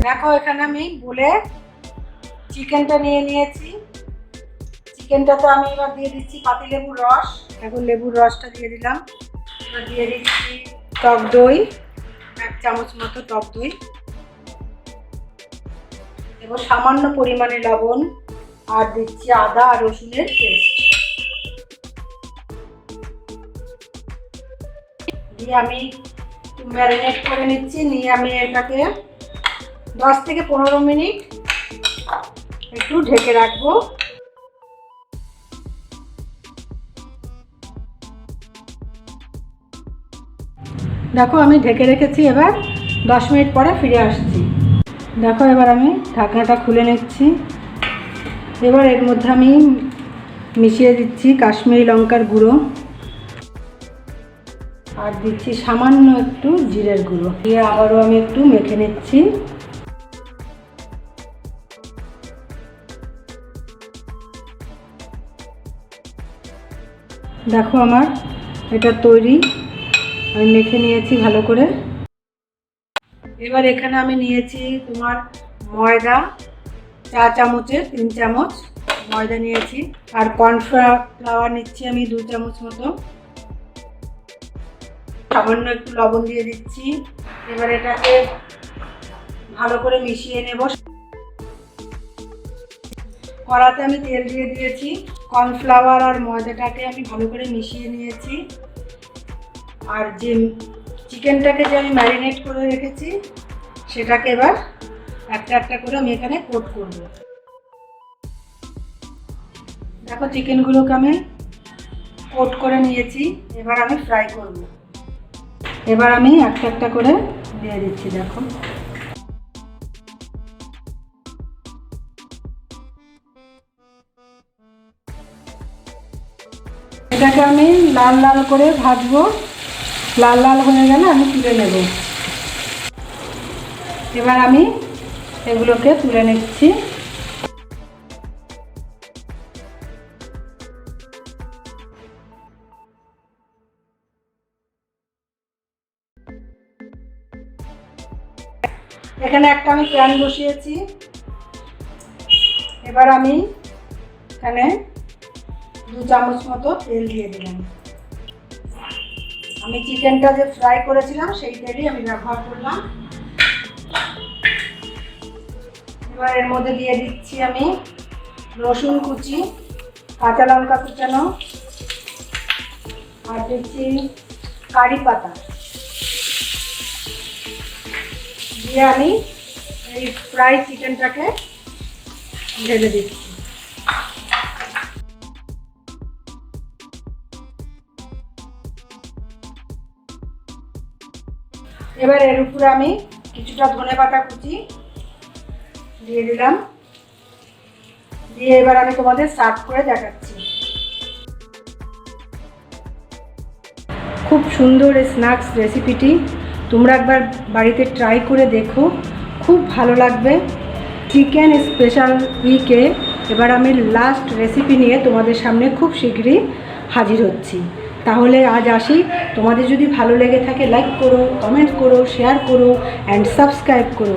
দেখো এখানে আমি বলে চিকেনটা নিয়ে নিয়েছি। চিকেনটাতে আমি এবার দিয়ে দিচ্ছি পাতিলেবুর রস। এখন লেবুর রসটা দিয়ে দিলাম। এবার দিয়ে দিচ্ছি টক দই, 1 চামচ মতো টক দই। এবার সামান্য পরিমাণে লবণ, আর দিচ্ছি আদা আর রসুনের পেস্ট। দিয়ে আমি ম্যারিনেট করে নিচ্ছি। নিয়ে আমি এটাকে 10 থেকে 15 মিনিট একটু ঢেকে রাখবো। দেখো আমি ঢেকে রেখেছি। এবার 10 মিনিট পরে ফিরে আসছি। দেখো এবার আমি ঢাকনাটা খুলে নিচ্ছি। এবার এর মধ্যে আমি মিশিয়ে দিচ্ছি কাশ্মীরি লঙ্কার গুঁড়ো, আর দিচ্ছি সামান্য একটু জিরের গুঁড়ো। দিয়ে আবারও আমি একটু মেখে নিচ্ছি। দেখো আমার এটা তৈরি, আমি মেখে নিয়েছি ভালো করে। এবার এখানে আমি নিয়েছি তোমার ময়দা, 4 চামচের 3 চামচ ময়দা নিয়েছি। আর কর্নফ্লাওয়ার নিচ্ছি আমি 2 চামচ মতো। সামান্য একটু লবণ দিয়ে দিচ্ছি। এবার এটাকে ভালো করে মিশিয়ে নেব। কড়াতে আমি তেল দিয়ে দিয়েছি। কর্নফ্লাওয়ার আর ময়দাটাকে আমি ভালো করে মিশিয়ে নিয়েছি। আর যে চিকেনটাকে যে আমি ম্যারিনেট করে রেখেছি সেটাকে এবার একটা একটা করে আমি এখানে কোট করব। দেখো চিকেনগুলোকে আমি কোট করে নিয়েছি। এবার আমি ফ্রাই করব। এবার আমি একটা একটা করে দিয়ে দিচ্ছি। দেখো এটাকে আমি লাল লাল করে ভাজবো। লাল লাল হয়ে গেলে আমি তুলে নেব। এবার আমি এগুলোকে তুলে নিচ্ছি। এখানে একটা আমি প্যান বসিয়েছি। এবার আমি এখানে 2 চামচ মতো তেল দিয়ে দিলাম। আমি চিকেনটা যে ফ্রাই করেছিলাম সেই তেলই আমি ব্যবহার করলাম। এবার এর মধ্যে দিয়ে দিচ্ছি আমি রসুন কুচি, কাঁচা লঙ্কা কুচানো, আর দিচ্ছি কারি পাতা। দিয়ে আমি এই ফ্রাই চিকেনটাকে ঢেলে দিচ্ছি। এবার এর উপরে আমি কিছুটা ধনেপাতা কুচি দিয়ে দিলাম। দিয়ে এবার আমি তোমাদের সার্ভ করে দেখাচ্ছি। খুব সুন্দর এই স্ন্যাক্স রেসিপিটি তোমরা একবার বাড়িতে ট্রাই করে দেখো, খুব ভালো লাগবে। চিকেন স্পেশাল উইকে এবার আমি লাস্ট রেসিপি নিয়ে তোমাদের সামনে খুব শীঘ্রই হাজির হচ্ছি। তাহলে আজ আসি। তোমাদের যদি ভালো লেগে থাকে লাইক করো, কমেন্ট করো, শেয়ার করো অ্যান্ড সাবস্ক্রাইব করো।